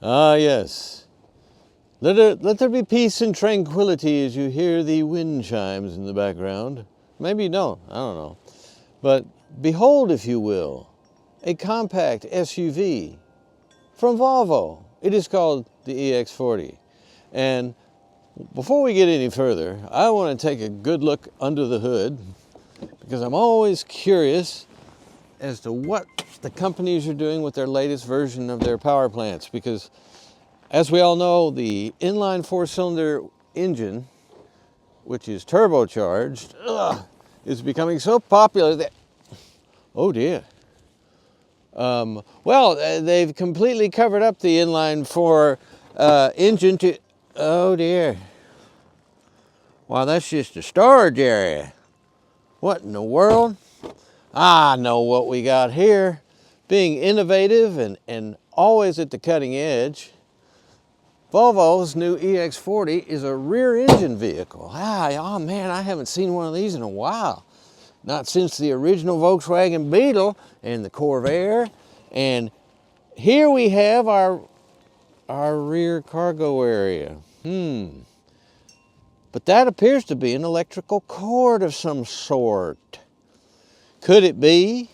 Ah, yes. Let there be peace and tranquility as you hear the wind chimes in the background. Maybe you don't, I don't know. But behold, if you will, a compact SUV from Volvo. It is called the EX40. And before we get any further, I want to take a good look under the hood because I'm always curious as to what the companies are doing with their latest version of their power plants, because as we all know, the inline four-cylinder engine, which is turbocharged, is becoming so popular that, oh dear. They've completely covered up the inline four engine to, oh dear. Wow, that's just a storage area. What in the world? I know what we got here. Being innovative and always at the cutting edge, Volvo's new EX40 is a rear engine vehicle. Oh man, I haven't seen one of these in a while. Not since the original Volkswagen Beetle and the Corvair. And here we have our rear cargo area. But that appears to be an electrical cord of some sort. Could it be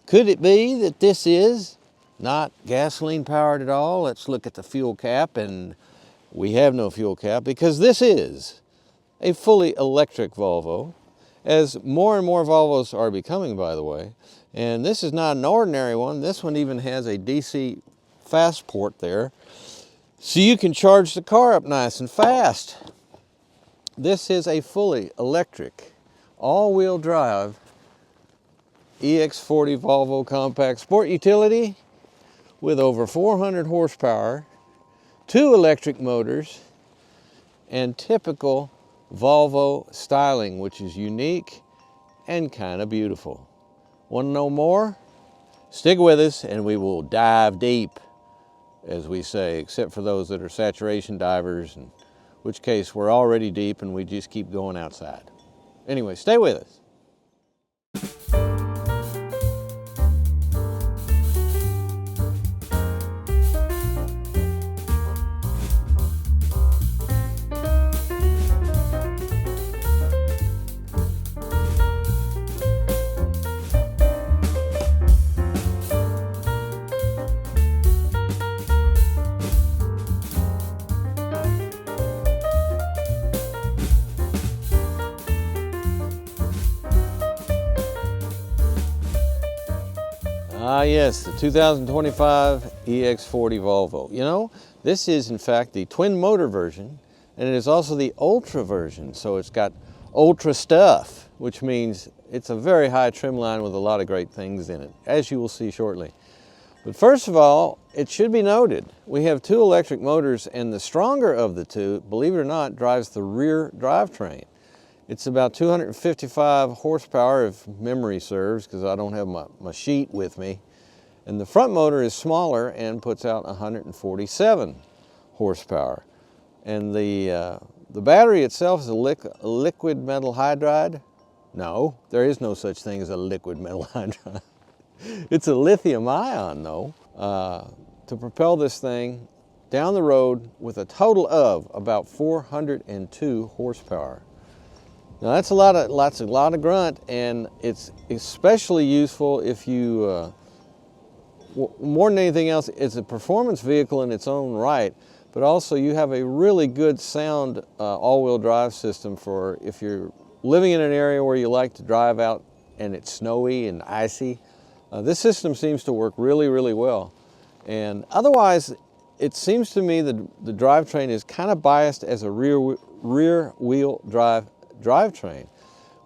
that this is not gasoline powered at all? Let's look at the fuel cap, and we have no fuel cap because this is a fully electric Volvo, as more and more Volvos are becoming, by the way. And this is not an ordinary one. This one even has a DC fast port there, so you can charge the car up nice and fast. This is a fully electric, all-wheel drive EX40 Volvo compact sport utility with over 400 horsepower, 2 electric motors, and typical Volvo styling, which is unique and kind of beautiful. Want to know more? Stick with us and we will dive deep, as we say, except for those that are saturation divers, in which case we're already deep and we just keep going outside. Anyway, stay with us. Ah yes, the 2025 EX40 Volvo. You know, this is in fact the twin motor version, and it is also the ultra version. So it's got ultra stuff, which means it's a very high trim line with a lot of great things in it, as you will see shortly. But first of all, it should be noted, we have 2 electric motors, and the stronger of the 2, believe it or not, drives the rear drivetrain. It's about 255 horsepower if memory serves, because I don't have my sheet with me. And the front motor is smaller and puts out 147 horsepower. And the battery itself is a liquid metal hydride. No, there is no such thing as a liquid metal hydride. It's a lithium ion though, to propel this thing down the road with a total of about 402 horsepower. Now that's a lot of grunt, and it's especially useful if you, more than anything else, it's a performance vehicle in its own right, but also you have a really good sound all-wheel drive system for if you're living in an area where you like to drive out and it's snowy and icy. This system seems to work really, really well. And otherwise, it seems to me that the drivetrain is kind of biased as a rear-wheel drive drivetrain,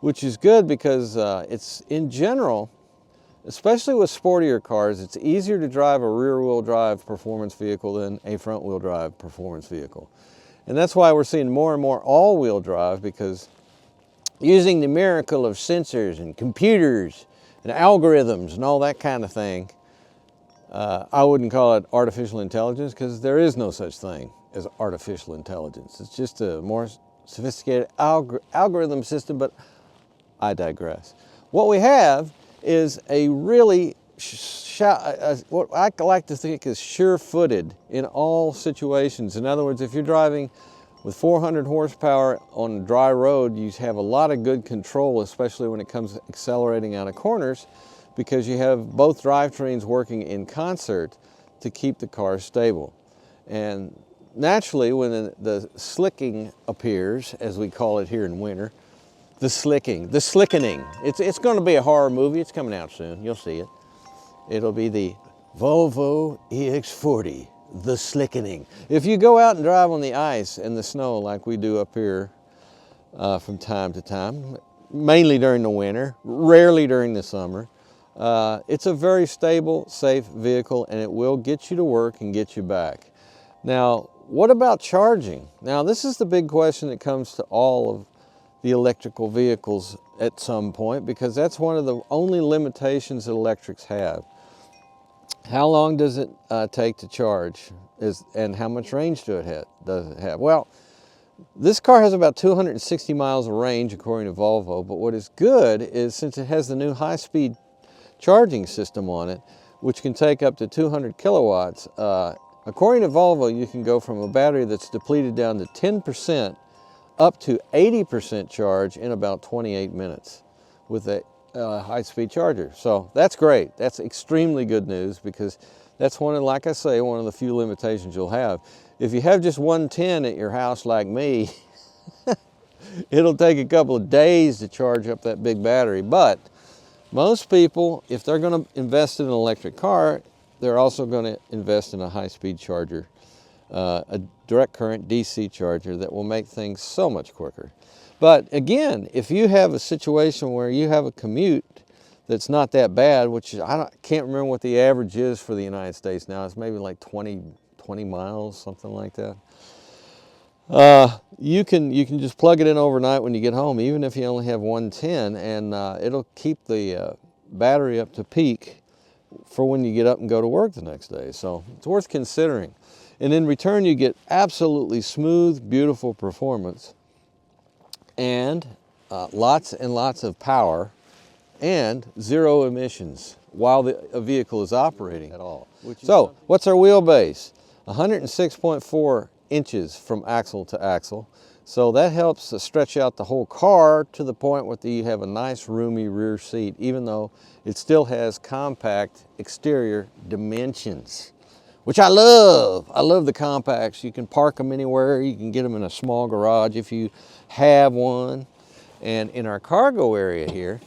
which is good because it's, in general, especially with sportier cars, it's easier to drive a rear-wheel drive performance vehicle than a front-wheel drive performance vehicle. And that's why we're seeing more and more all-wheel drive, because using the miracle of sensors and computers and algorithms and all that kind of thing, I wouldn't call it artificial intelligence, because there is no such thing as artificial intelligence. It's just a more sophisticated algorithm system, but I digress. What we have is a really what I like to think is sure-footed in all situations. In other words, if you're driving with 400 horsepower on a dry road, you have a lot of good control, especially when it comes to accelerating out of corners, because you have both drivetrains working in concert to keep the car stable. And naturally, when the slicking appears, as we call it here in winter, the slickening. It's going to be a horror movie. It's coming out soon. You'll see it. It'll be the Volvo EX40, the slickening. If you go out and drive on the ice and the snow like we do up here from time to time, mainly during the winter, rarely during the summer, it's a very stable, safe vehicle, and it will get you to work and get you back. Now, what about charging? Now, this is the big question that comes to all of the electrical vehicles at some point, because that's one of the only limitations that electrics have. How long does it take to charge, and how much range does it have? Well, this car has about 260 miles of range according to Volvo, but what is good is since it has the new high-speed charging system on it, which can take up to 200 kilowatts, according to Volvo, you can go from a battery that's depleted down to 10% up to 80% charge in about 28 minutes with a high-speed charger. So that's great. That's extremely good news, because that's like I say, one of the few limitations you'll have. If you have just 110 at your house like me, it'll take a couple of days to charge up that big battery. But most people, if they're going to invest in an electric car, they're also going to invest in a high-speed charger, a direct current DC charger that will make things so much quicker. But again, if you have a situation where you have a commute that's not that bad, which can't remember what the average is for the United States now, it's maybe like 20 miles, something like that. You can just plug it in overnight when you get home, even if you only have 110, and it'll keep the battery up to peak for when you get up and go to work the next day. So it's worth considering. And in return, you get absolutely smooth, beautiful performance, and lots and lots of power, and zero emissions while a vehicle is operating at all. So what's our wheelbase? 106.4 inches from axle to axle. So that helps to stretch out the whole car to the point where you have a nice roomy rear seat, even though it still has compact exterior dimensions, which I love. I love the compacts. You can park them anywhere. You can get them in a small garage if you have one. And in our cargo area here,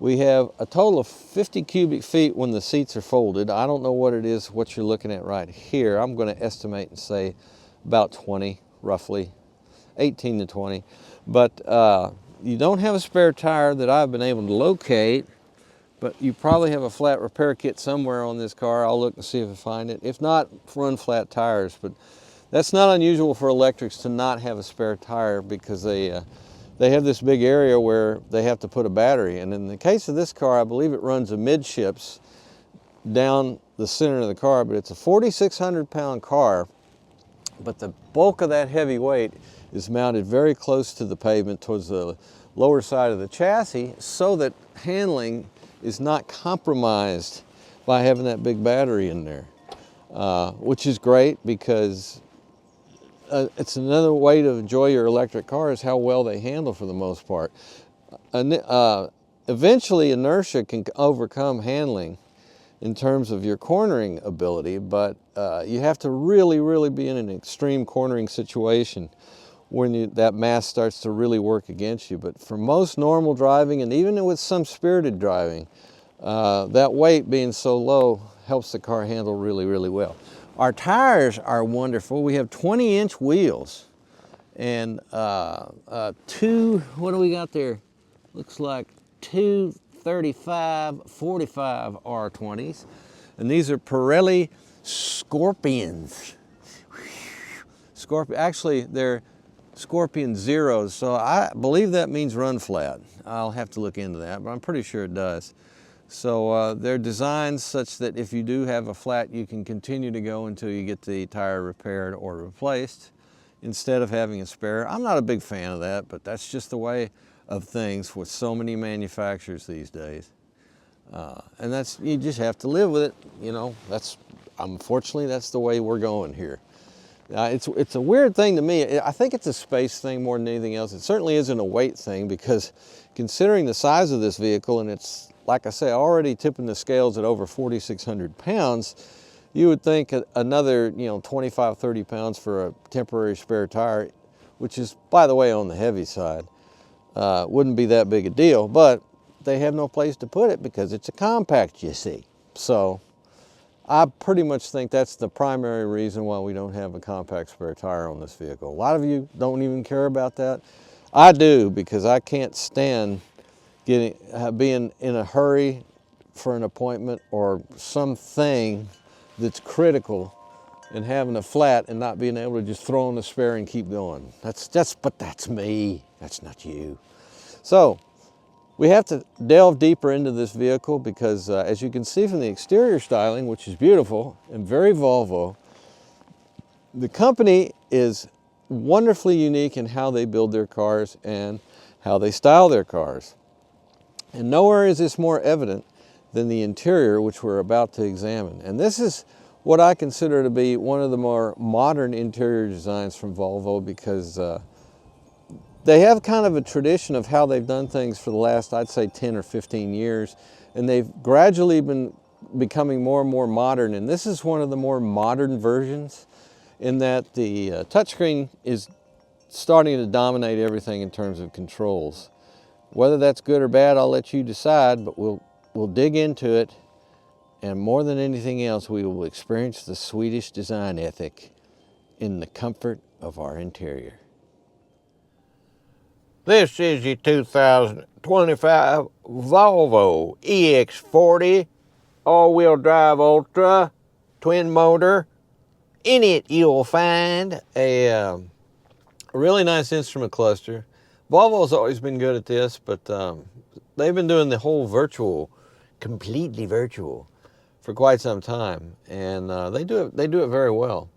we have a total of 50 cubic feet when the seats are folded. I don't know what it is, what you're looking at right here. I'm going to estimate and say about 20, roughly, 18 to 20. But you don't have a spare tire that I've been able to locate, but you probably have a flat repair kit somewhere on this car. I'll look and see if I find it. If not, run flat tires. But that's not unusual for electrics to not have a spare tire, because they have this big area where they have to put a battery. And in the case of this car, I believe it runs amidships down the center of the car, but it's a 4,600-pound car, but the bulk of that heavy weight is mounted very close to the pavement towards the lower side of the chassis, so that handling is not compromised by having that big battery in there, which is great, because it's another way to enjoy your electric car is how well they handle for the most part. Eventually, inertia can overcome handling in terms of your cornering ability, but you have to really, really be in an extreme cornering situation when that mass starts to really work against you. But for most normal driving, and even with some spirited driving, that weight being so low helps the car handle really, really well. Our tires are wonderful. We have 20-inch wheels and what do we got there? Looks like 235 45 R20s. And these are Pirelli Scorpions. Actually, they're Scorpion Zeros, so I believe that means run flat. I'll have to look into that, but I'm pretty sure it does. So they're designed such that if you do have a flat, you can continue to go until you get the tire repaired or replaced instead of having a spare. I'm not a big fan of that, but that's just the way of things with so many manufacturers these days. And that's, you just have to live with it. You know, that's, unfortunately, that's the way we're going here. It's a weird thing to me. I think it's a space thing more than anything else. It certainly isn't a weight thing, because considering the size of this vehicle, and it's, like I say, already tipping the scales at over 4,600 pounds, you would think another, 25, 30 pounds for a temporary spare tire, which is, by the way, on the heavy side, wouldn't be that big a deal. But they have no place to put it because it's a compact, you see. So I pretty much think that's the primary reason why we don't have a compact spare tire on this vehicle. A lot of you don't even care about that. I do, because I can't stand being in a hurry for an appointment or something that's critical, and having a flat and not being able to just throw on the spare and keep going. But that's me, that's not you. So we have to delve deeper into this vehicle because as you can see from the exterior styling, which is beautiful and very Volvo, the company is wonderfully unique in how they build their cars and how they style their cars. And nowhere is this more evident than the interior, which we're about to examine. And this is what I consider to be one of the more modern interior designs from Volvo, because they have kind of a tradition of how they've done things for the last, I'd say, 10 or 15 years. And they've gradually been becoming more and more modern. And this is one of the more modern versions, in that the touchscreen is starting to dominate everything in terms of controls. Whether that's good or bad, I'll let you decide, but we'll dig into it. And more than anything else, we will experience the Swedish design ethic in the comfort of our interior. This is the 2025 Volvo EX40 all-wheel drive Ultra twin motor. In it, you'll find a really nice instrument cluster. Volvo's always been good at this, but they've been doing the whole virtual, completely virtual, for quite some time, and they do it very well.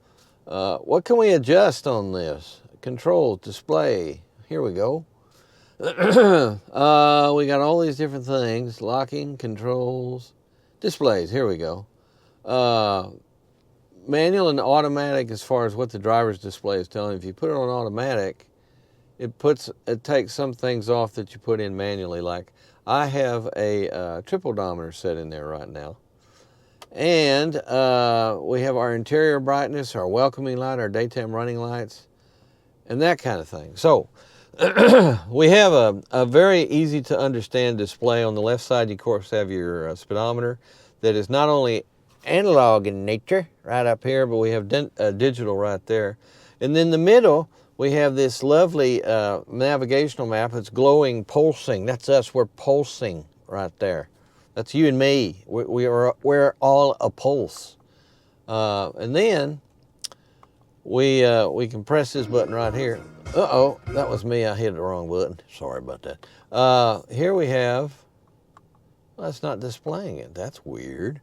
What can we adjust on this? Control, display. Here we go. We got all these different things: locking, controls, displays. Here we go. Manual and automatic, as far as what the driver's display is telling you. If you put it on automatic, it takes some things off that you put in manually. Like I have a triple odometer set in there right now. And we have our interior brightness, our welcoming light, our daytime running lights, and that kind of thing. So we have a very easy to understand display. On the left side, you of course have your speedometer that is not only analog in nature right up here, but we have digital right there. And in the middle, we have this lovely navigational map that's glowing, pulsing. That's us, we're pulsing right there. That's you and me. We're all a pulse. And then we can press this button right here. Uh-oh, that was me. I hit the wrong button. Sorry about that. Here we have, well, that's not displaying it. That's weird.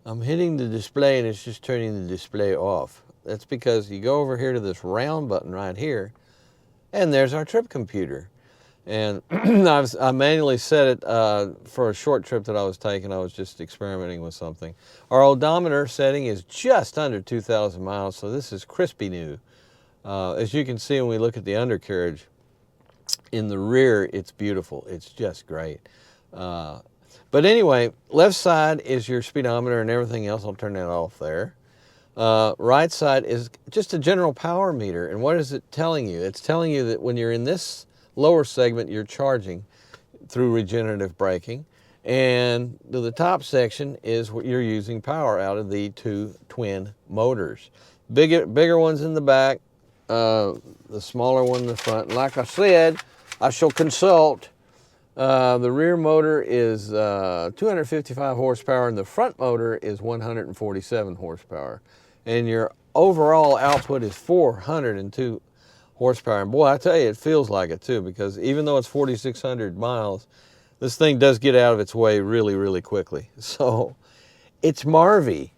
I'm hitting the display and it's just turning the display off. That's because you go over here to this round button right here, and there's our trip computer. And I manually set it for a short trip that I was taking. I was just experimenting with something. Our odometer setting is just under 2,000 miles, so this is crispy new. As you can see when we look at the undercarriage, in the rear, it's beautiful. It's just great. But anyway, left side is your speedometer and everything else. I'll turn that off there. Right side is just a general power meter. And what is it telling you? It's telling you that when you're in this lower segment, you're charging through regenerative braking. And the top section is what you're using power out of the two twin motors. Bigger ones in the back, the smaller one in the front. And like I said, I shall consult. The rear motor is 255 horsepower and the front motor is 147 horsepower. And your overall output is 402 horsepower. And boy, I tell you, it feels like it too, because even though it's 4,600 miles, this thing does get out of its way really, really quickly. So it's Marvy.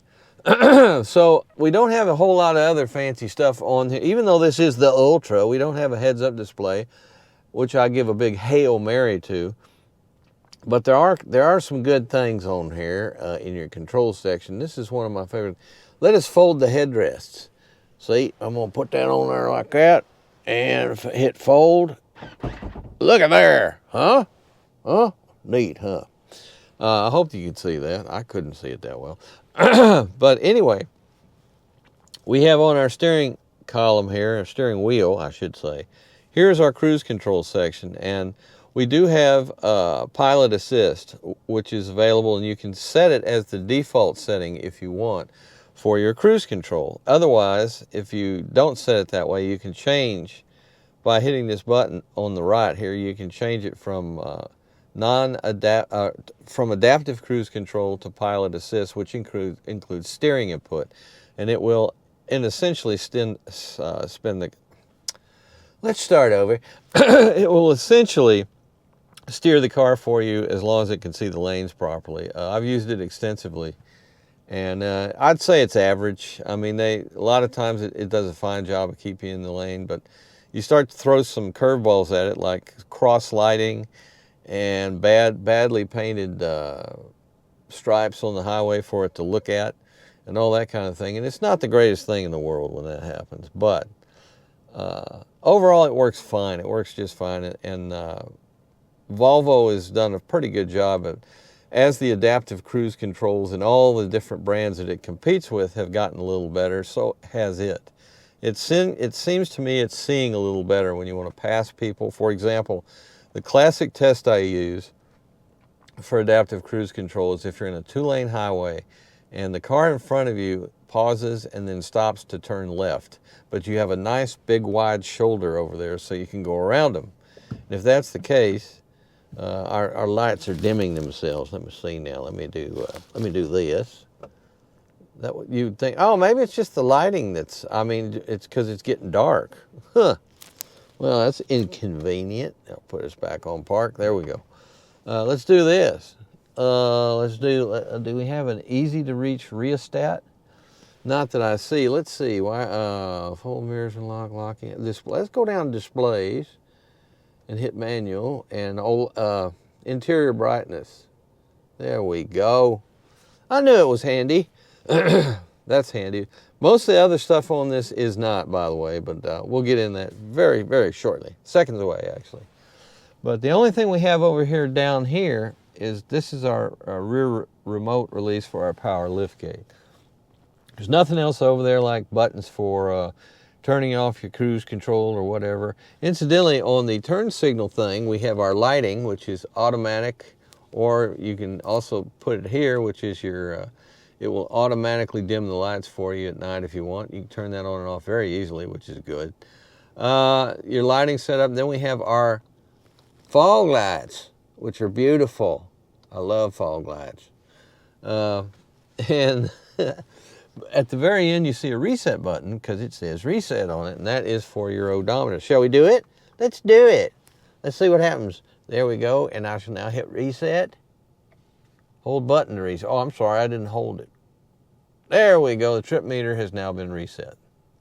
So we don't have a whole lot of other fancy stuff on here. Even though this is the Ultra, we don't have a heads-up display, which I give a big Hail Mary to. But there are some good things on here in your control section. This is one of my favorite. Let us fold the headrests. See, I'm gonna put that on there like that, and hit fold. Look at there, huh? Huh? Neat, huh? I hope you can see that. I couldn't see it that well. But anyway, we have on our steering column here, our steering wheel, I should say. Here's our cruise control section, and we do have pilot assist, which is available, and you can set it as the default setting if you want for your cruise control. Otherwise, if you don't set it that way, you can change by hitting this button on the right here. You can change it from from adaptive cruise control to pilot assist, which includes steering input, and it will essentially spin the. Let's start over. It will essentially steer the car for you as long as it can see the lanes properly. I've used it extensively, and I'd say it's average. I mean, a lot of times it does a fine job of keeping you in the lane, but you start to throw some curveballs at it, like cross lighting and badly painted stripes on the highway for it to look at, and all that kind of thing. And it's not the greatest thing in the world when that happens, but overall it works fine. It works just fine, and Volvo has done a pretty good job of, as the adaptive cruise controls and all the different brands that it competes with have gotten a little better, so has it. It seems to me it's seeing a little better when you want to pass people. For example, the classic test I use for adaptive cruise control is if you're in a two-lane highway and the car in front of you pauses and then stops to turn left, but you have a nice big wide shoulder over there so you can go around them. And if that's the case, our lights are dimming themselves. Let me see now. Let me do this. That what you'd think? Oh, maybe it's just the lighting that's. I mean, it's because it's getting dark. Huh. Well, that's inconvenient. I'll put us back on park. There we go. Let's do this. Do we have an easy to reach rheostat? Not that I see. Let's see. Why? Full mirrors and locking. Display. Let's go down to displays and hit manual and interior brightness. There we go. I knew it was handy. That's handy. Most of the other stuff on this is not, by the way, but we'll get in that very, very shortly. Seconds away, actually. But the only thing we have over here down here is this is our rear remote release for our power liftgate. There's nothing else over there like buttons for turning off your cruise control or whatever. Incidentally, on the turn signal thing, we have our lighting, which is automatic, or you can also put it here, which is your, it will automatically dim the lights for you at night if you want. You can turn that on and off very easily, which is good. Your lighting setup, then we have our fog lights, which are beautiful. I love fog lights. And at the very end, you see a reset button because it says reset on it, and that is for your odometer. Shall we do it? Let's do it. Let's see what happens. There we go, and I shall now hit reset. Hold button to reset. Oh, I'm sorry, I didn't hold it. There we go. The trip meter has now been reset.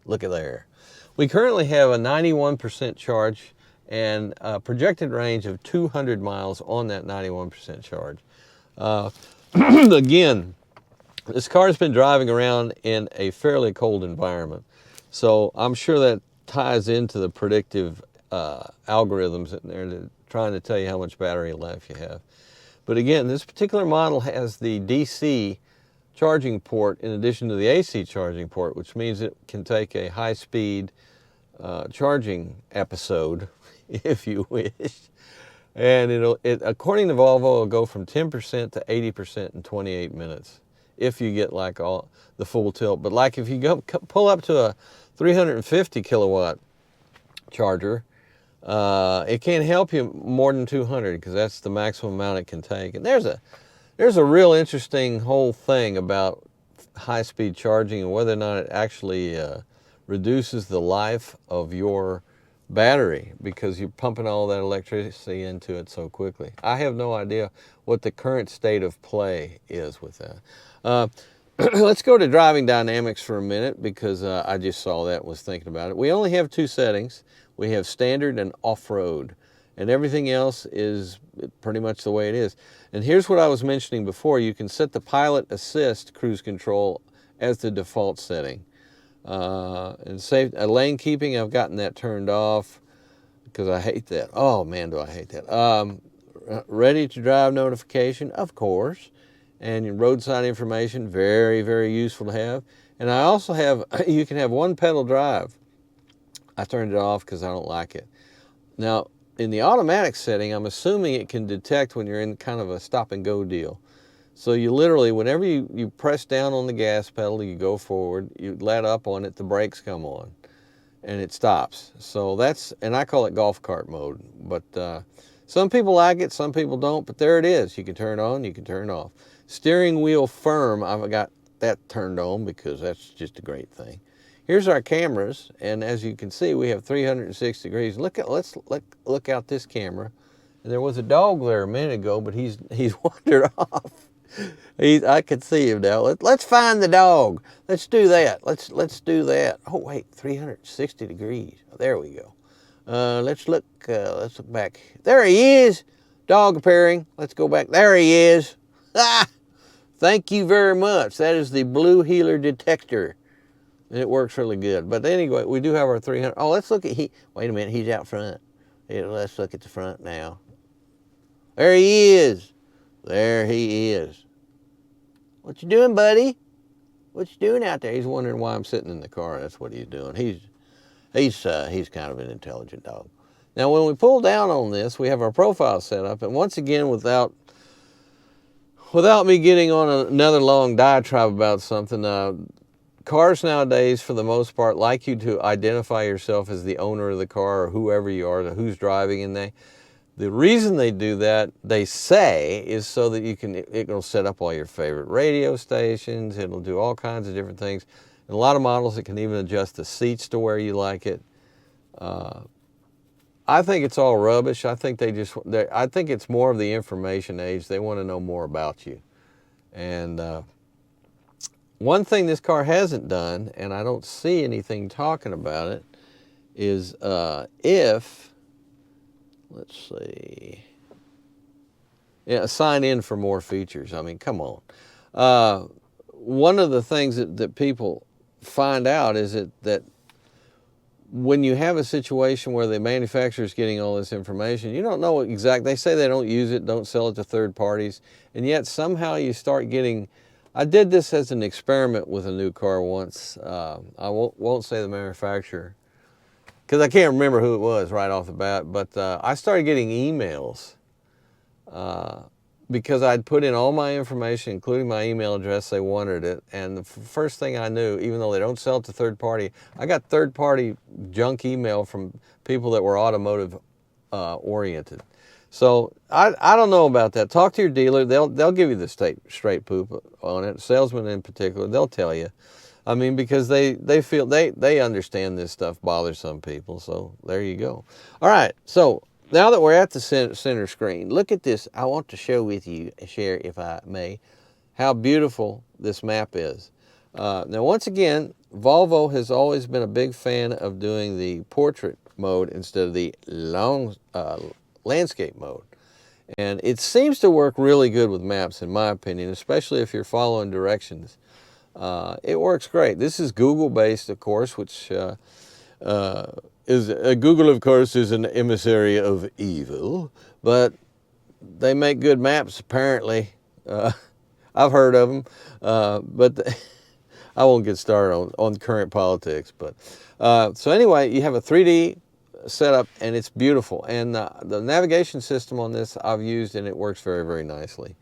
Look at there. We currently have a 91% charge and a projected range of 200 miles on that 91% charge. Again, this car's been driving around in a fairly cold environment, so I'm sure that ties into the predictive algorithms in there trying to tell you how much battery life you have. But again, this particular model has the DC charging port in addition to the AC charging port, which means it can take a high-speed charging episode, if you wish. And according to Volvo, it'll go from 10% to 80% in 28 minutes if you get like all the full tilt. But like if you pull up to a 350 kilowatt charger, it can't help you more than 200 because that's the maximum amount it can take. And there's a real interesting whole thing about high-speed charging and whether or not it actually reduces the life of your battery because you're pumping all that electricity into it so quickly. I have no idea what the current state of play is with that. Let's go to driving dynamics for a minute because I just saw that and was thinking about it. We only have two settings. We have standard and off-road. and everything else is pretty much the way it is. And here's what I was mentioning before. You can set the pilot assist cruise control as the default setting. And lane keeping, I've gotten that turned off because I hate that. Oh man, do I hate that. Ready to drive notification, of course. And your roadside information, very, very useful to have. And I also have, you can have one pedal drive. I turned it off because I don't like it. Now, in the automatic setting, I'm assuming it can detect when you're in kind of a stop and go deal. So you literally, whenever you press down on the gas pedal, you go forward, you let up on it, the brakes come on, and it stops. So that's, and I call it golf cart mode. But some people like it, some people don't, but there it is. You can turn it on, you can turn it off. Steering wheel firm, I've got that turned on because that's just a great thing. Here's our cameras, and as you can see, we have 360 degrees. Let's look out this camera. And there was a dog there a minute ago, but he's wandered off. I can see him now. Let's find the dog. Let's do that. Let's do that. Oh wait, 360 degrees. There we go. Let's look back. There he is. Dog appearing. Let's go back. There he is. Ah! Thank you very much. That is the blue heeler detector. And it works really good. But anyway, we do have our 300. Oh, let's look at, wait a minute, he's out front. Yeah, let's look at the front now. There he is. There he is. What you doing, buddy? What you doing out there? He's wondering why I'm sitting in the car. That's what he's doing. He's kind of an intelligent dog. Now, when we pull down on this, we have our profile set up. And once again, without me getting on another long diatribe about something, cars nowadays, for the most part, like you to identify yourself as the owner of the car or whoever you are, who's driving, and the reason they do that, they say, is so that it'll set up all your favorite radio stations. It'll do all kinds of different things. In a lot of models, it can even adjust the seats to where you like it. I think it's all rubbish. I think I think it's more of the information age. They want to know more about you. And one thing this car hasn't done, and I don't see anything talking about it, is let's see, yeah, sign in for more features. I mean, come on. One of the things that people find out is that when you have a situation where the manufacturer is getting all this information, you don't know what exactly, they say they don't use it, don't sell it to third parties, and yet somehow you start getting, I did this as an experiment with a new car once. I won't say the manufacturer, because I can't remember who it was right off the bat, but I started getting emails because I'd put in all my information, including my email address. They wanted it, and the first thing I knew, even though they don't sell it to third party, I got third party junk email from people that were automotive oriented. So I don't know about that. Talk to your dealer. They'll give you the straight poop on it. Salesmen in particular, they'll tell you. I mean, because they feel they understand this stuff bothers some people. So there you go. All right. So now that we're at the center screen, look at this. I want to share if I may, how beautiful this map is. Now, once again, Volvo has always been a big fan of doing the portrait mode instead of the landscape mode. And it seems to work really good with maps, in my opinion, especially if you're following directions. It works great. This is Google-based, of course, which Google, of course, is an emissary of evil, but they make good maps, apparently. I've heard of them, but I won't get started on current politics. But so anyway, you have a 3D setup, and it's beautiful. And the navigation system on this I've used, and it works very, very nicely.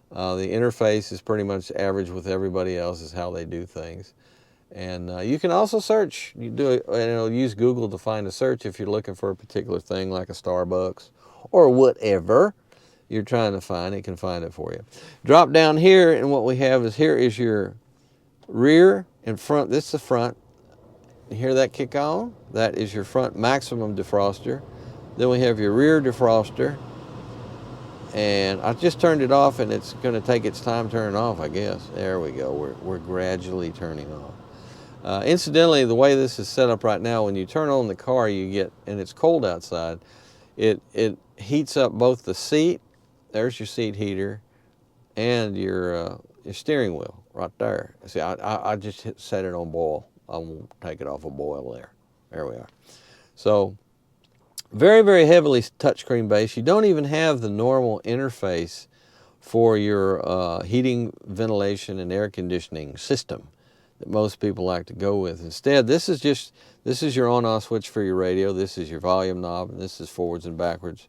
The interface is pretty much average with everybody else, is how they do things. And you can also search. You do it, and it'll use Google to find a search if you're looking for a particular thing, like a Starbucks or whatever you're trying to find. It can find it for you. Drop down here, and what we have is, here is your rear and front. This is the front. You hear that kick on? That is your front maximum defroster. Then we have your rear defroster. And I just turned it off, and it's going to take its time turning off, I guess. There we go. We're gradually turning off. Incidentally, the way this is set up right now, when you turn on the car, you get, and it's cold outside, it heats up both the seat. There's your seat heater, and your steering wheel right there. See, I just set it on boil. I won't take it off of boil there. There we are. So very, very heavily touchscreen based. You don't even have the normal interface for your heating, ventilation, and air conditioning system that most people like to go with. Instead, this is your on-off switch for your radio. This is your volume knob, and this is forwards and backwards.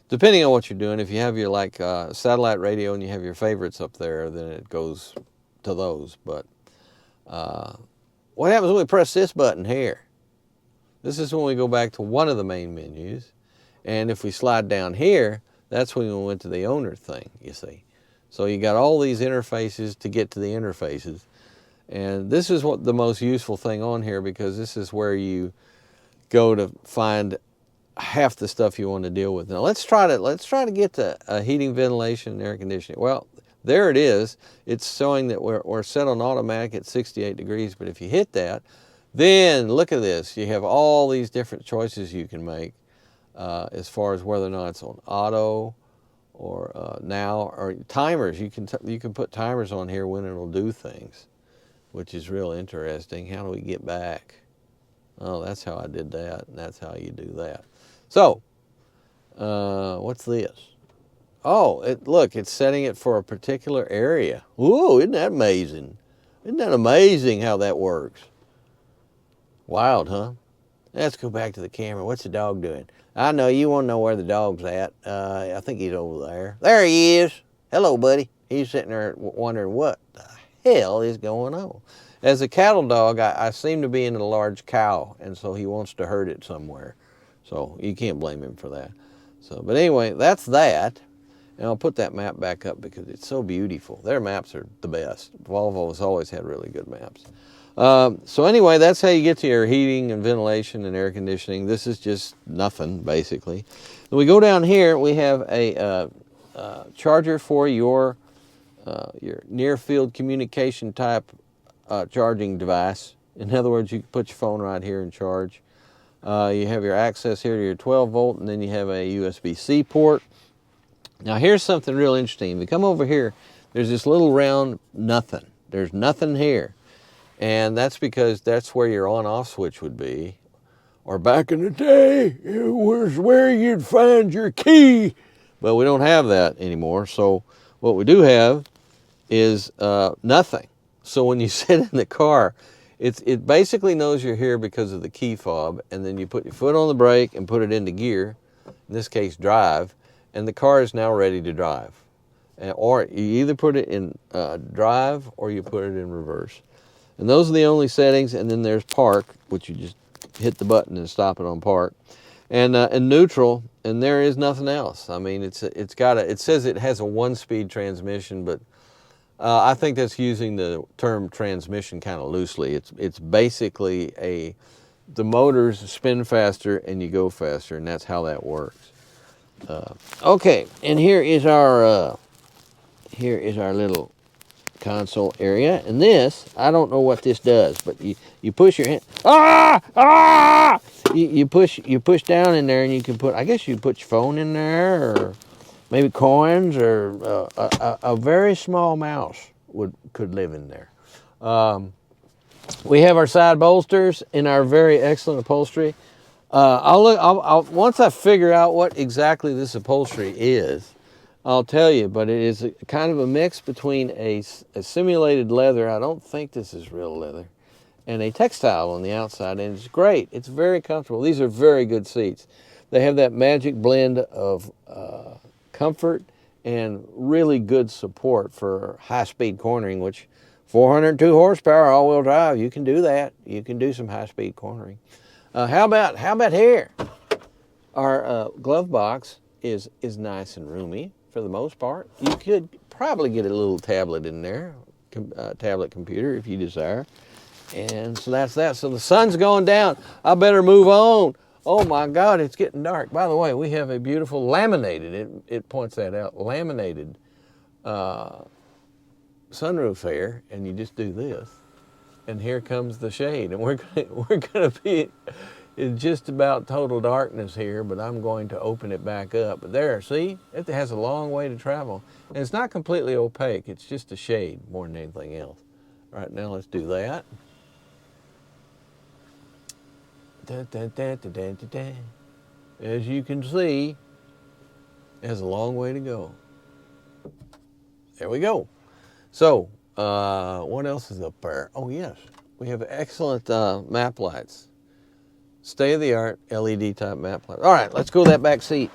Depending on what you're doing, if you have your satellite radio and you have your favorites up there, then it goes to those. But what happens when we press this button here? This is when we go back to one of the main menus. And if we slide down here, that's when we went to the owner thing, you see. So you got all these interfaces to get to the interfaces. And this is what the most useful thing on here, because this is where you go to find half the stuff you want to deal with. Now let's try to get to heating, ventilation, and air conditioning. Well, there it is. It's showing that we're set on automatic at 68 degrees, but if you hit that, then look at this. You have all these different choices you can make as far as whether or not it's on auto or now, or timers. You can put timers on here when it'll do things, which is real interesting. How do we get back? Oh, that's how I did that, and that's how you do that. So, what's this? Oh, look, it's setting it for a particular area. Ooh, isn't that amazing? Isn't that amazing how that works? Wild, huh? Let's go back to the camera. What's the dog doing? I know you want to know where the dog's at. I think he's over there. There he is. Hello, buddy. He's sitting there wondering what the hell is going on. As a cattle dog, I seem to be in a large cow, and so he wants to herd it somewhere. So you can't blame him for that. So, but anyway, that's that. And I'll put that map back up because it's so beautiful. Their maps are the best. Volvo has always had really good maps. So anyway, that's how you get to your heating and ventilation and air conditioning. This is just nothing, basically. When we go down here, we have a charger for your near-field communication type charging device. In other words, you can put your phone right here and charge. You have your access here to your 12 volt, and then you have a USB-C port. Now here's something real interesting. If you come over here, there's this little round nothing. There's nothing here. And that's because that's where your on-off switch would be. Or back in the day, it was where you'd find your key. But we don't have that anymore. So what we do have is nothing. So when you sit in the car, it basically knows you're here because of the key fob, and then you put your foot on the brake and put it into gear, in this case drive, and the car is now ready to drive. Or you either put it in drive or you put it in reverse. And those are the only settings, and then there's park, which you just hit the button and stop it on park, and neutral, and there is nothing else. I mean, it says it has a 1-speed transmission, but I think that's using the term transmission kind of loosely. It's basically the motors spin faster and you go faster, and that's how that works. Okay, and here is our little console area, and this, I don't know what this does, but you push your hand, you push down in there, and you can put, I guess you put your phone in there, or maybe coins, or a very small mouse could live in there. We have our side bolsters in our very excellent upholstery. Once I figure out what exactly this upholstery is, I'll tell you, but it is kind of a mix between a simulated leather, I don't think this is real leather, and a textile on the outside, and it's great. It's very comfortable. These are very good seats. They have that magic blend of comfort and really good support for high-speed cornering, which 402 horsepower, all-wheel drive, you can do that. You can do some high-speed cornering. How about here? Our glove box is nice and roomy for the most part. You could probably get a little tablet in there, tablet computer if you desire. And so that's that. So the sun's going down. I better move on. Oh my God, it's getting dark. By the way, we have a beautiful laminated, it points that out, laminated sunroof here, and you just do this, and here comes the shade, and we're gonna be It's just about total darkness here, but I'm going to open it back up. But there, see, it has a long way to travel. And it's not completely opaque, it's just a shade more than anything else. All right, now let's do that. Dun, dun, dun, dun, dun, dun, dun. As you can see, it has a long way to go. There we go. So, what else is up there? Oh yes, we have excellent map lights. State-of-the-art LED type map lights. All right, let's go to that back seat.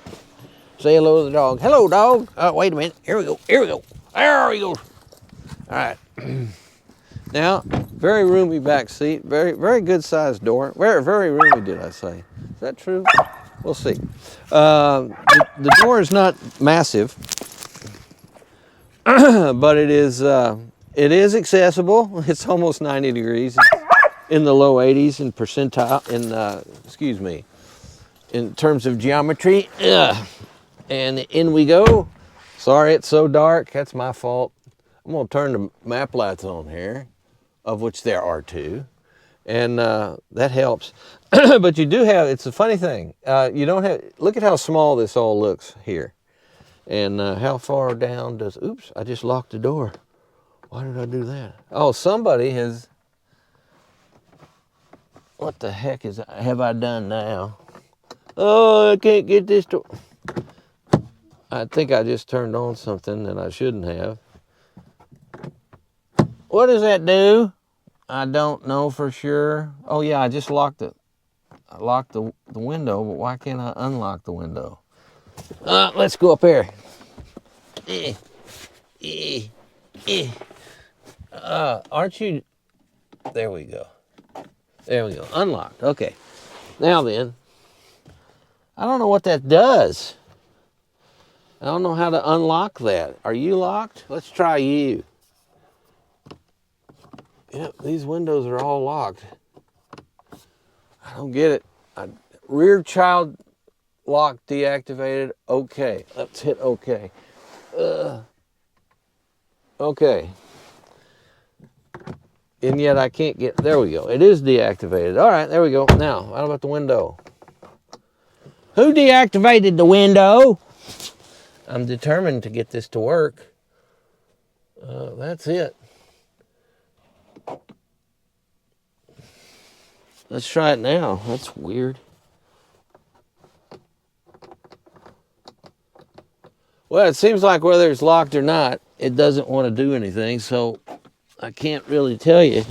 Say hello to the dog. Hello, dog. Wait a minute. Here we go. Here we go. There we go. All right. Now, very roomy back seat. Very good sized door. Very roomy, did I say? Is that true? We'll see. The door is not massive, but it is accessible. It's almost 90 degrees. It's in the low 80s in percentile, in terms of geometry. And in we go. Sorry it's so dark, that's my fault. I'm gonna turn the map lights on here, of which there are two, and that helps. But you do have, it's a funny thing, you don't have, look at how small this all looks here. And how far down does, oops, I just locked the door. Why did I do that? Oh, somebody has, what the heck have I done now? Oh, I can't get this to... I think I just turned on something that I shouldn't have. What does that do? I don't know for sure. Oh yeah, I just locked it. I locked the window, but why can't I unlock the window? Let's go up here. Aren't you... There we go. There we go, unlocked, okay. Now then, I don't know what that does. I don't know how to unlock that. Are you locked? Let's try you. Yep, these windows are all locked. I don't get it. Rear child lock deactivated, okay. Let's hit okay. Okay. And yet I can't get, there we go. It is deactivated. All right, there we go. Now, how about the window? Who deactivated the window? I'm determined to get this to work. That's it. Let's try it now. That's weird. Well, it seems like whether it's locked or not, it doesn't want to do anything, so I can't really tell you.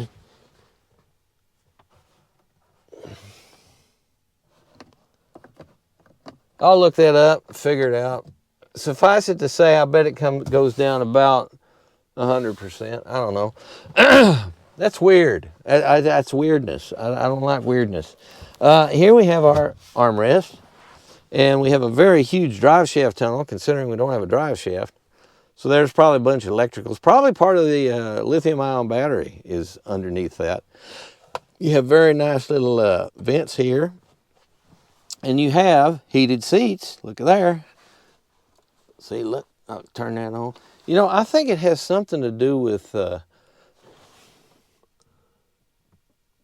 I'll look that up, figure it out. Suffice it to say, I bet it goes down about 100%. I don't know. That's weird. That's weirdness. I don't like weirdness. Here we have our armrest, and we have a very huge drive shaft tunnel, considering we don't have a drive shaft. So there's probably a bunch of electricals. Probably part of the lithium-ion battery is underneath that. You have very nice little vents here. And you have heated seats. Look at there. See, look. I'll turn that on. You know, I think it has something to do with...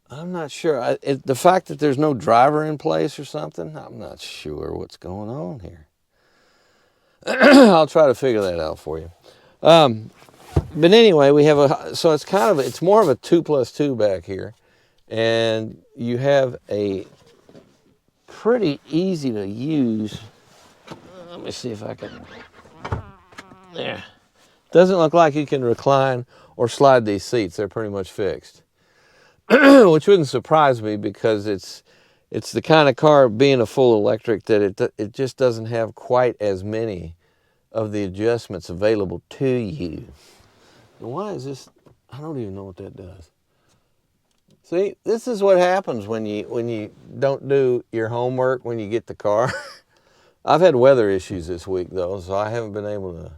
I'm not sure. The fact that there's no driver in place or something, I'm not sure what's going on here. I'll try to figure that out for you. But anyway, we have so it's more of a 2+2 back here. And you have a pretty easy to use, let me see if I can, there. Doesn't look like you can recline or slide these seats. They're pretty much fixed. Which wouldn't surprise me, because it's the kind of car, being a full electric, that it just doesn't have quite as many of the adjustments available to you. And why is this? I don't even know what that does. See, this is what happens when you don't do your homework when you get the car. I've had weather issues this week though, so I haven't been able to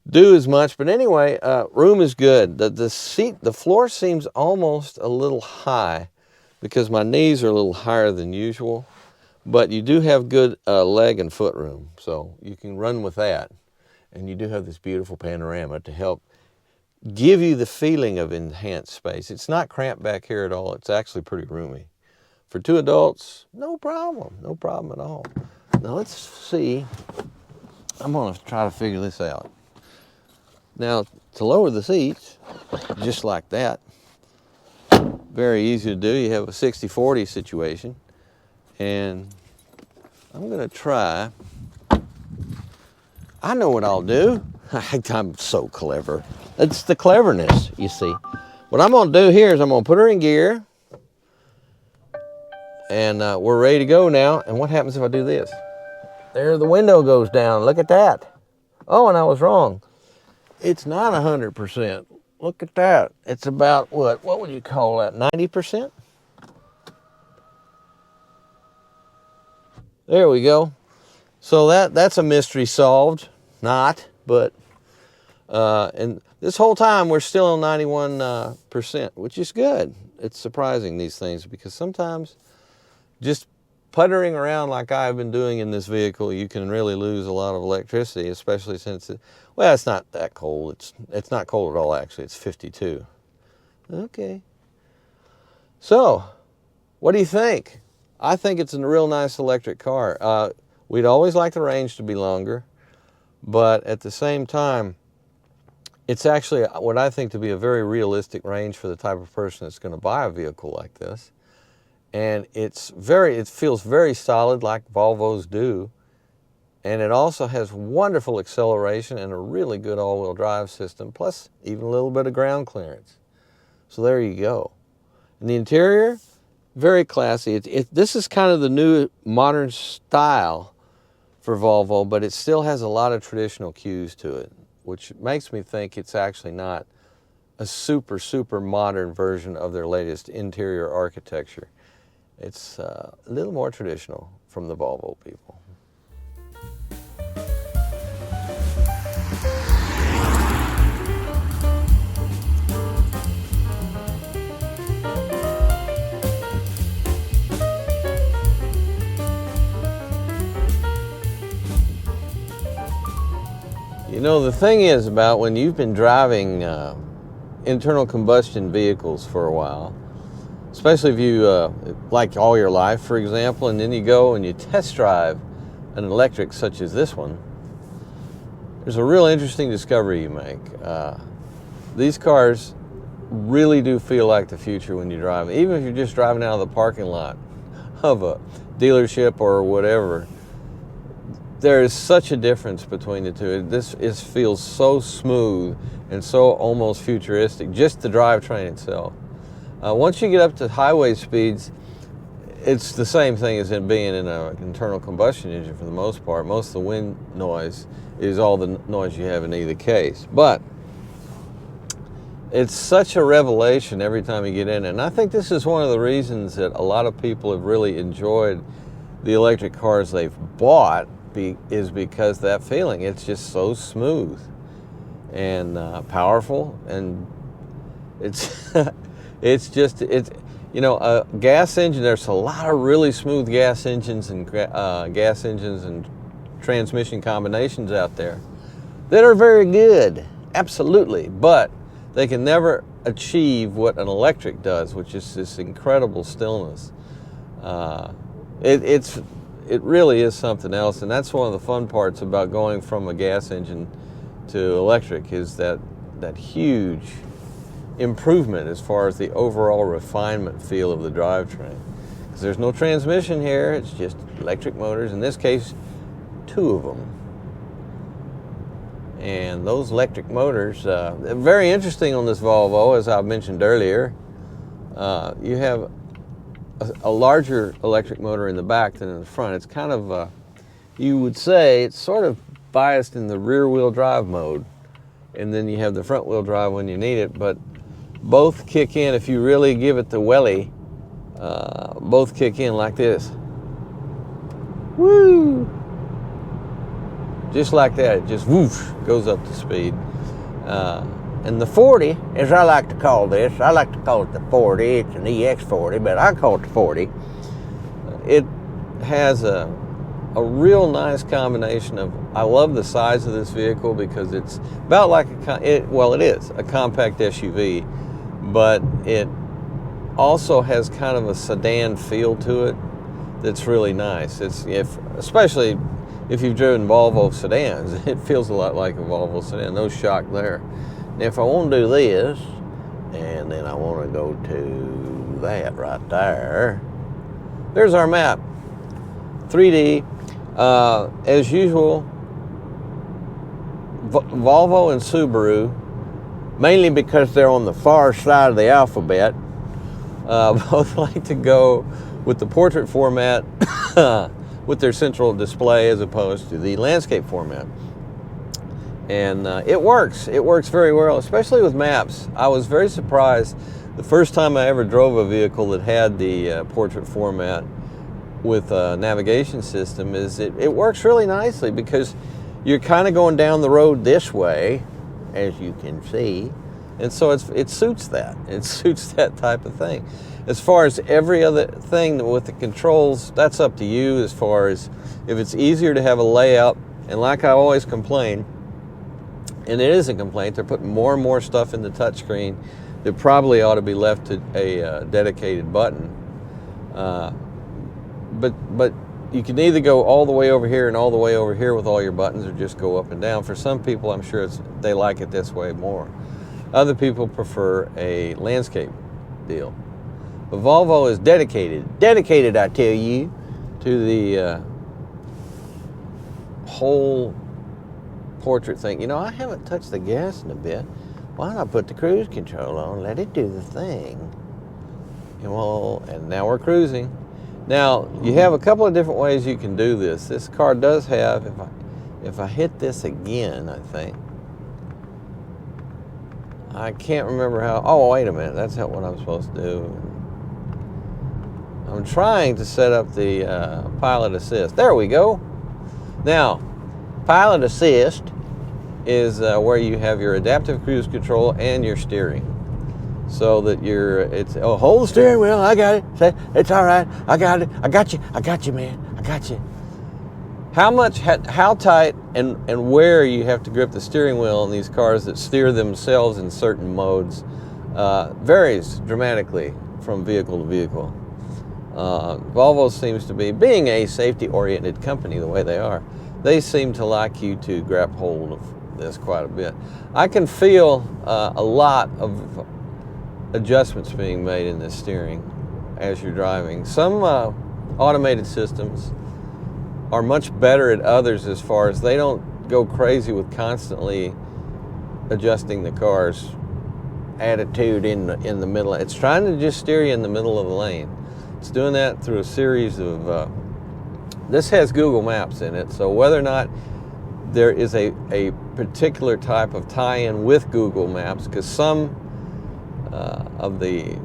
do as much. But anyway, room is good. The floor seems almost a little high because my knees are a little higher than usual. But you do have good leg and foot room, so you can run with that. And you do have this beautiful panorama to help give you the feeling of enhanced space. It's not cramped back here at all. It's actually pretty roomy For 2 adults, no problem at all. Now let's see, I'm gonna try to figure this out. Now, to lower the seats, just like that, very easy to do. You have a 60-40 situation, and I'm gonna try, I know what I'll do. I'm so clever. It's the cleverness, you see. What I'm gonna do here is I'm gonna put her in gear, and we're ready to go now. And what happens if I do this? There, the window goes down. Look at that. Oh, and I was wrong. It's not 100%. Look at that. It's about what would you call that? 90%? There we go. So that's a mystery solved. Not, but and this whole time we're still on 91%, which is good. It's surprising, these things, because sometimes just puttering around like I've been doing in this vehicle, you can really lose a lot of electricity, especially since well, it's not that cold. It's not cold at all, actually. It's 52. Okay. So, what do you think? I think it's a real nice electric car. We'd always like the range to be longer, but at the same time, it's actually what I think to be a very realistic range for the type of person that's going to buy a vehicle like this. And it feels very solid, like Volvos do. And it also has wonderful acceleration and a really good all-wheel drive system, plus even a little bit of ground clearance. So there you go. And the interior, very classy. This is kind of the new modern style for Volvo, but it still has a lot of traditional cues to it, which makes me think it's actually not a super, super modern version of their latest interior architecture. It's a little more traditional from the Volvo people. You know, the thing is about when you've been driving internal combustion vehicles for a while, especially if you, like all your life, for example, and then you go and you test drive an electric such as this one, there's a real interesting discovery you make. These cars really do feel like the future when you drive, even if you're just driving out of the parking lot of a dealership or whatever. There is such a difference between the two. This feels so smooth and so almost futuristic, just the drivetrain itself. Once you get up to highway speeds, it's the same thing as it being in an internal combustion engine for the most part. Most of the wind noise is all the noise you have in either case. But it's such a revelation every time you get in it. And I think this is one of the reasons that a lot of people have really enjoyed the electric cars they've bought, is because that feeling. It's just so smooth and powerful, and it's you know, a gas engine. There's a lot of really smooth gas engines and transmission combinations out there that are very good, absolutely, but they can never achieve what an electric does, which is this incredible stillness. It really is something else, and that's one of the fun parts about going from a gas engine to electric, is that huge improvement as far as the overall refinement feel of the drivetrain. Because there's no transmission here, it's just electric motors, in this case 2 of them. And those electric motors, very interesting on this Volvo, as I mentioned earlier. You have a larger electric motor in the back than in the front. It's kind of, you would say, it's sort of biased in the rear-wheel drive mode. And then you have the front-wheel drive when you need it, but both kick in if you really give it the welly. Both kick in like this. Woo! Just like that, it just whoosh, goes up to speed. And the 40, as I like to call this, I like to call it the 40. It's an EX40, but I call it the 40. It has a real nice combination of, I love the size of this vehicle because it's about like it is a compact SUV, but it also has kind of a sedan feel to it that's really nice. Especially if you've driven Volvo sedans, it feels a lot like a Volvo sedan. No shock there. Now if I want to do this, and then I want to go to that right there, there's our map. 3D. As usual, Volvo and Subaru, mainly because they're on the far side of the alphabet, both like to go with the portrait format with their central display as opposed to the landscape format. And it works very well, especially with maps. I was very surprised the first time I ever drove a vehicle that had the portrait format with a navigation system. It works really nicely because you're kind of going down the road this way, as you can see, and so it suits that. It suits that type of thing. As far as every other thing with the controls, that's up to you. As far as if it's easier to have a layout, and like I always complain, and it is a complaint, they're putting more and more stuff in the touchscreen that probably ought to be left to a dedicated button. But you can either go all the way over here and all the way over here with all your buttons, or just go up and down. For some people, I'm sure they like it this way more. Other people prefer a landscape deal. But Volvo is dedicated, I tell you, to the whole portrait thing. You know, I haven't touched the gas in a bit. Why not put the cruise control on, let it do the thing? And now we're cruising. Now, you have a couple of different ways you can do this. This car does have, if I hit this again, I think. I can't remember how, oh, wait a minute, that's not what I'm supposed to do. I'm trying to set up the pilot assist. There we go. Now, pilot assist is where you have your adaptive cruise control and your steering. So that hold the steering wheel, I got it, it's all right, I got it, I got you, man, I got you. How tight and where you have to grip the steering wheel on these cars that steer themselves in certain modes varies dramatically from vehicle to vehicle. Volvo seems to be, being a safety-oriented company the way they are, they seem to like you to grab hold of this quite a bit. I can feel a lot of adjustments being made in this steering as you're driving. Some automated systems are much better at others as far as they don't go crazy with constantly adjusting the car's attitude in the middle. It's trying to just steer you in the middle of the lane. It's doing that through a series of this has Google Maps in it, so whether or not there is a particular type of tie-in with Google Maps, because some of the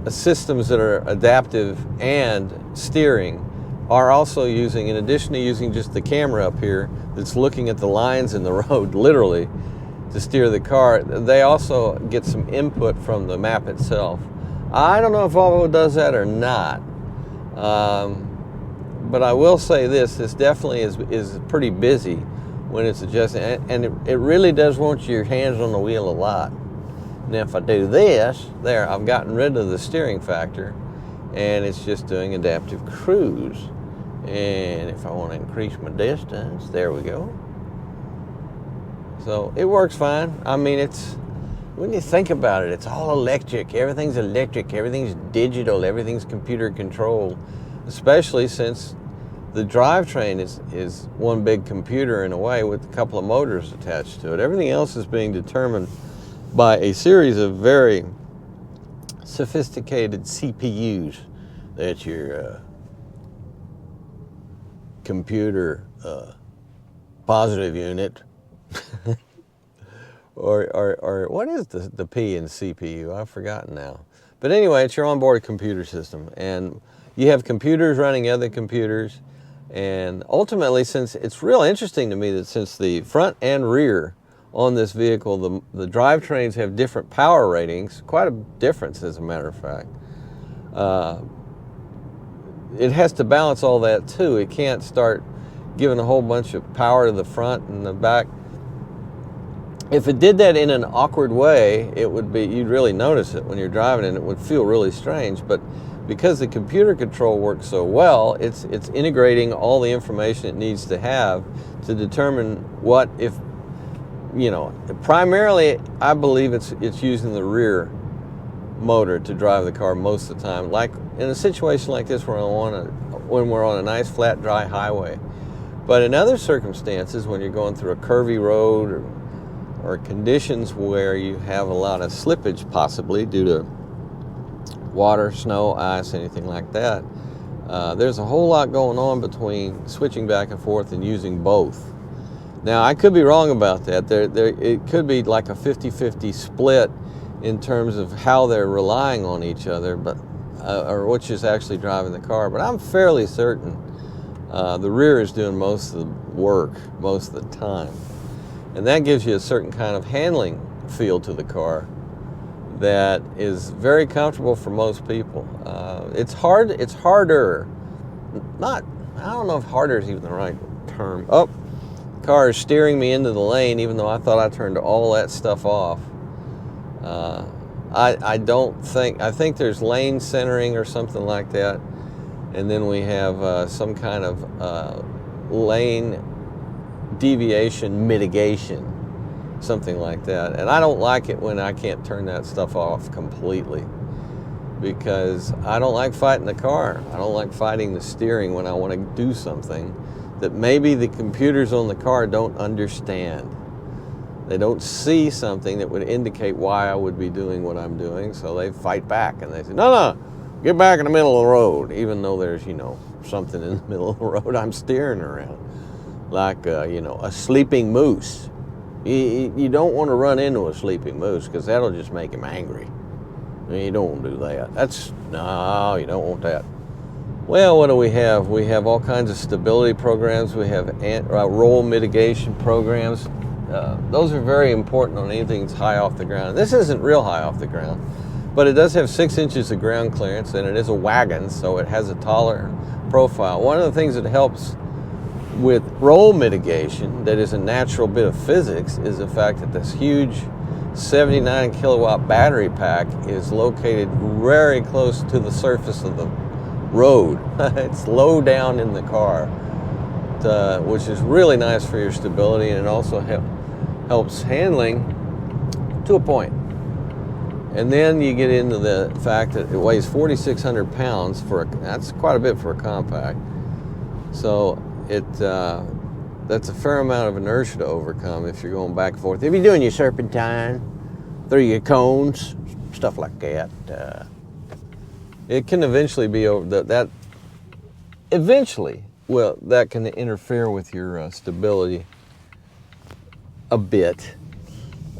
systems that are adaptive and steering are also using, in addition to using just the camera up here that's looking at the lines in the road, literally, to steer the car, they also get some input from the map itself. I don't know if Volvo does that or not, but I will say this definitely is pretty busy when it's adjusting, and it really does want your hands on the wheel a lot. Now if I do this, there, I've gotten rid of the steering factor, and it's just doing adaptive cruise. And if I want to increase my distance, there we go. So it works fine. I mean, when you think about it, it's all electric, everything's digital, everything's computer controlled, especially since the drivetrain is one big computer in a way with a couple of motors attached to it. Everything else is being determined by a series of very sophisticated CPUs that your computer positive unit or what is the P in CPU? I've forgotten now. But anyway, it's your onboard computer system, and you have computers running other computers, and ultimately, since it's real interesting to me that since the front and rear on this vehicle, the drivetrains have different power ratings, quite a difference as a matter of fact. It has to balance all that too. It can't start giving a whole bunch of power to the front and the back If it did that in an awkward way, it would be, you'd really notice it when you're driving and it would feel really strange. But because the computer control works so well, it's integrating all the information it needs to have to determine what, if, you know, primarily I believe it's using the rear motor to drive the car most of the time. Like in a situation like this, when we're on a nice flat dry highway. But in other circumstances, when you're going through a curvy road or conditions where you have a lot of slippage, possibly due to water, snow, ice, anything like that, there's a whole lot going on between switching back and forth and using both. Now, I could be wrong about that. It could be like a 50-50 split in terms of how they're relying on each other, but or which is actually driving the car. But I'm fairly certain the rear is doing most of the work most of the time. And that gives you a certain kind of handling feel to the car that is very comfortable for most people. It's harder. I don't know if harder is even the right term. Oh, the car is steering me into the lane even though I thought I turned all that stuff off. I think there's lane centering or something like that. And then we have some kind of lane deviation mitigation, something like that. And I don't like it when I can't turn that stuff off completely, because I don't like fighting the car. I don't like fighting the steering when I want to do something that maybe the computers on the car don't understand. They don't see something that would indicate why I would be doing what I'm doing, so they fight back and they say, no, get back in the middle of the road, even though there's, you know, something in the middle of the road I'm steering around. Like, you know, a sleeping moose. You don't want to run into a sleeping moose because that'll just make him angry. You don't want to do that. No, you don't want that. Well, what do we have? We have all kinds of stability programs. We have roll mitigation programs. Those are very important on anything that's high off the ground. This isn't real high off the ground, but it does have 6 inches of ground clearance, and it is a wagon, so it has a taller profile. One of the things that helps with roll mitigation, that is a natural bit of physics, is the fact that this huge 79 kilowatt battery pack is located very close to the surface of the road. It's low down in the car, which is really nice for your stability, and it also helps handling to a point. And then you get into the fact that it weighs 4,600 pounds that's quite a bit for a compact. So that's a fair amount of inertia to overcome if you're going back and forth. If you're doing your serpentine through your cones, stuff like that, it can eventually be over that. Eventually, well, that can interfere with your stability a bit,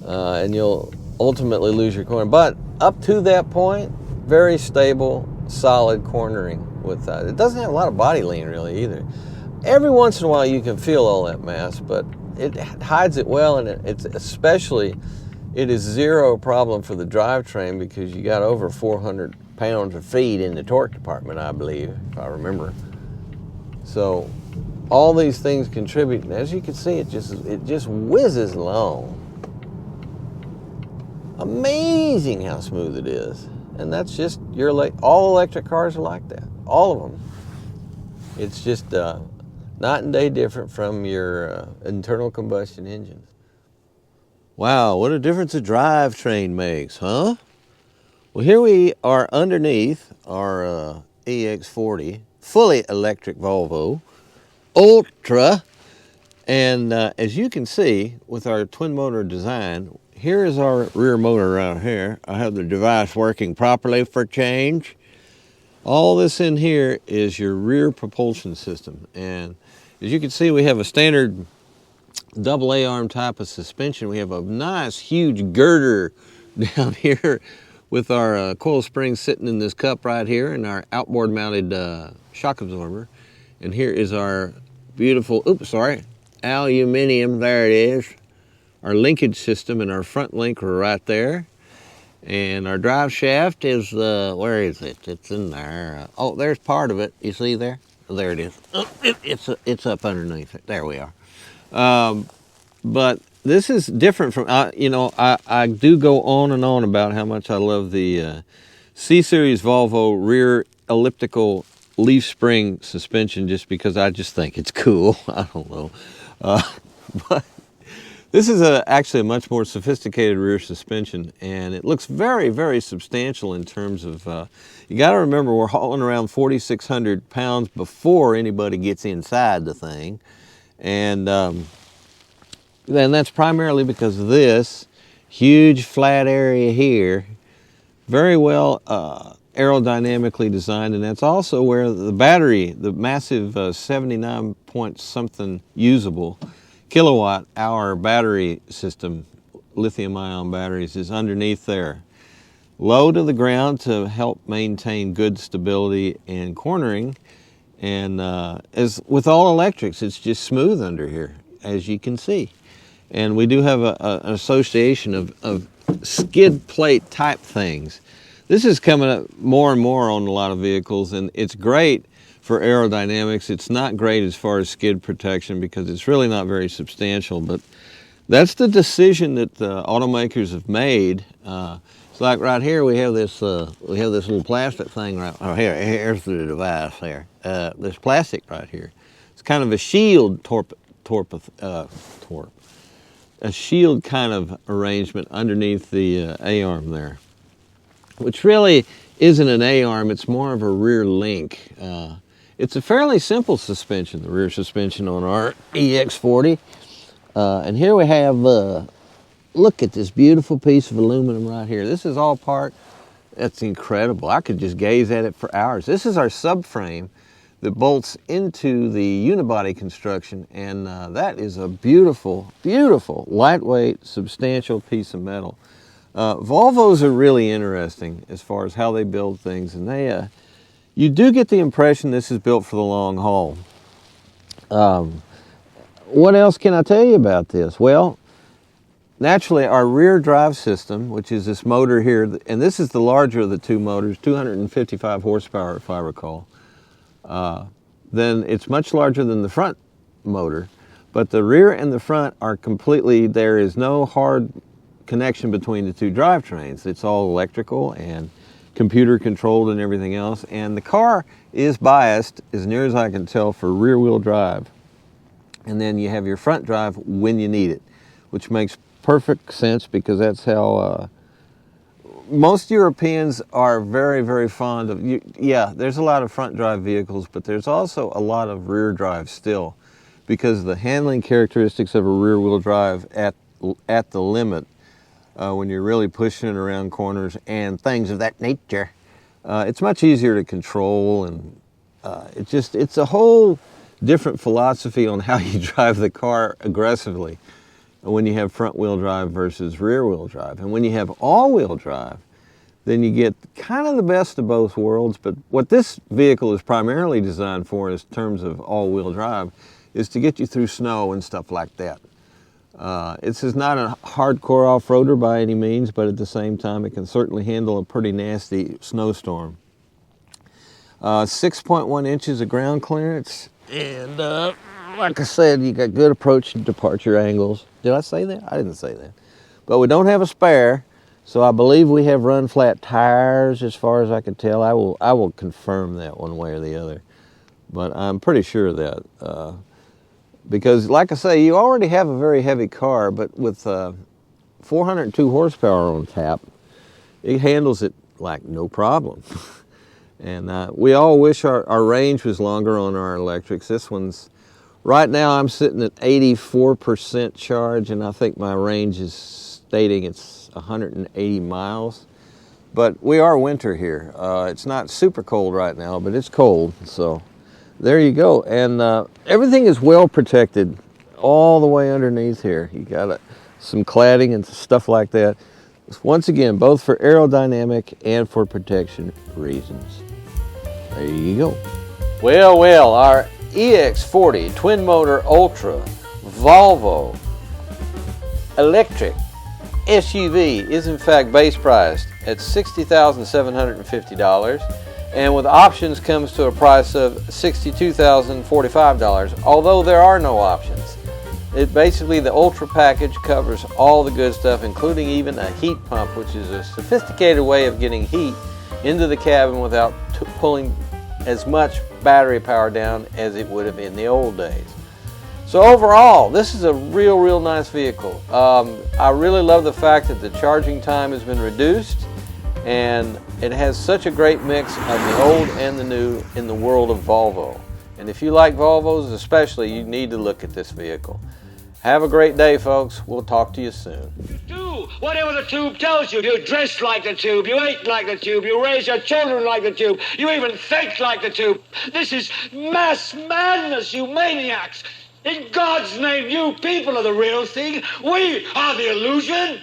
and you'll ultimately lose your corner. But up to that point, very stable, solid cornering with that. It doesn't have a lot of body lean really either. Every once in a while you can feel all that mass, but it hides it well, and it is zero problem for the drivetrain because you got over 400 pounds of feed in the torque department, I believe, if I remember. So all these things contribute, and as you can see, it just whizzes along. Amazing how smooth it is. And that's just all electric cars are like that, all of them. It's just night and day different from your internal combustion engines. Wow, what a difference a drivetrain makes, huh? Well, here we are underneath our EX40, fully electric Volvo, Ultra. And as you can see, with our twin motor design, here is our rear motor right here. I have the device working properly for change. All this in here is your rear propulsion system. And as you can see, we have a standard double A-arm type of suspension. We have a nice huge girder down here with our coil spring sitting in this cup right here, and our outboard mounted shock absorber. And here is our beautiful, aluminum, there it is. Our linkage system and our front link are right there. And our drive shaft is, where is it? It's in there. Oh, there's part of it. You see there? There it is. Oh, it's up underneath it. There we are. But this is different from, you know, I do go on and on about how much I love the C-Series Volvo rear elliptical leaf spring suspension just because I just think it's cool. I don't know. But this is actually a much more sophisticated rear suspension, and it looks very, very substantial in terms of, you got to remember we're hauling around 4,600 pounds before anybody gets inside the thing. And then that's primarily because of this huge flat area here, very well aerodynamically designed, and that's also where the battery, the massive 79 point something usable kilowatt hour battery system, lithium ion batteries, is underneath there. Low to the ground to help maintain good stability and cornering. And as with all electrics, it's just smooth under here, as you can see. And we do have an association of skid plate type things. This is coming up more and more on a lot of vehicles, and it's great for aerodynamics. It's not great as far as skid protection because it's really not very substantial, but that's the decision that the automakers have made. It's like right here we have this little plastic thing right here's the device here. This plastic right here. It's kind of a shield a shield kind of arrangement underneath the A-arm there, which really isn't an A-arm, it's more of a rear link. It's a fairly simple suspension, the rear suspension on our EX40. And here we have, look at this beautiful piece of aluminum right here. This is all part, that's incredible. I could just gaze at it for hours. This is our subframe that bolts into the unibody construction, and that is a beautiful, beautiful, lightweight, substantial piece of metal. Volvos are really interesting as far as how they build things, and they, you do get the impression this is built for the long haul. What else can I tell you about this? Well, naturally our rear drive system, which is this motor here, and this is the larger of the two motors, 255 horsepower if I recall, then it's much larger than the front motor, but the rear and the front are completely, there is no hard connection between the two drivetrains. It's all electrical and computer controlled and everything else, and the car is biased, as near as I can tell, for rear wheel drive. And then you have your front drive when you need it, which makes perfect sense because that's how most Europeans are very, very fond of, yeah, there's a lot of front drive vehicles, but there's also a lot of rear drive still because the handling characteristics of a rear wheel drive at the limit when you're really pushing it around corners and things of that nature, it's much easier to control, and it's a whole different philosophy on how you drive the car aggressively when you have front wheel drive versus rear wheel drive. And when you have all wheel drive, then you get kind of the best of both worlds. But what this vehicle is primarily designed for in terms of all wheel drive is to get you through snow and stuff like that. This is not a hardcore off-roader by any means, but at the same time it can certainly handle a pretty nasty snowstorm. 6.1 inches of ground clearance, and like I said, you got good approach and departure angles. Did I say that? I didn't say that. But we don't have a spare, so I believe we have run flat tires as far as I can tell. I will confirm that one way or the other, but I'm pretty sure of that. Because like I say, you already have a very heavy car, but with 402 horsepower on tap, it handles it like no problem. And we all wish our range was longer on our electrics. This one's, right now I'm sitting at 84% charge, and I think my range is stating it's 180 miles. But we are winter here. It's not super cold right now, but it's cold, so there you go. And everything is well protected all the way underneath here. You got some cladding and stuff like that. Once again, both for aerodynamic and for protection reasons. There you go. Well, our EX40 twin motor Ultra Volvo electric SUV is in fact base priced at $60,750, and with options comes to a price of $62,045, although there are no options. It basically, the Ultra package covers all the good stuff, including even a heat pump, which is a sophisticated way of getting heat into the cabin without pulling as much battery power down as it would have in the old days. So overall, this is a real nice vehicle. I really love the fact that the charging time has been reduced, and it has such a great mix of the old and the new in the world of Volvo. And if you like Volvos especially, you need to look at this vehicle. Have a great day, folks. We'll talk to you soon. Do whatever the tube tells you. You dress like the tube. You eat like the tube. You raise your children like the tube. You even think like the tube. This is mass madness, you maniacs. In God's name, you people are the real thing. We are the illusion.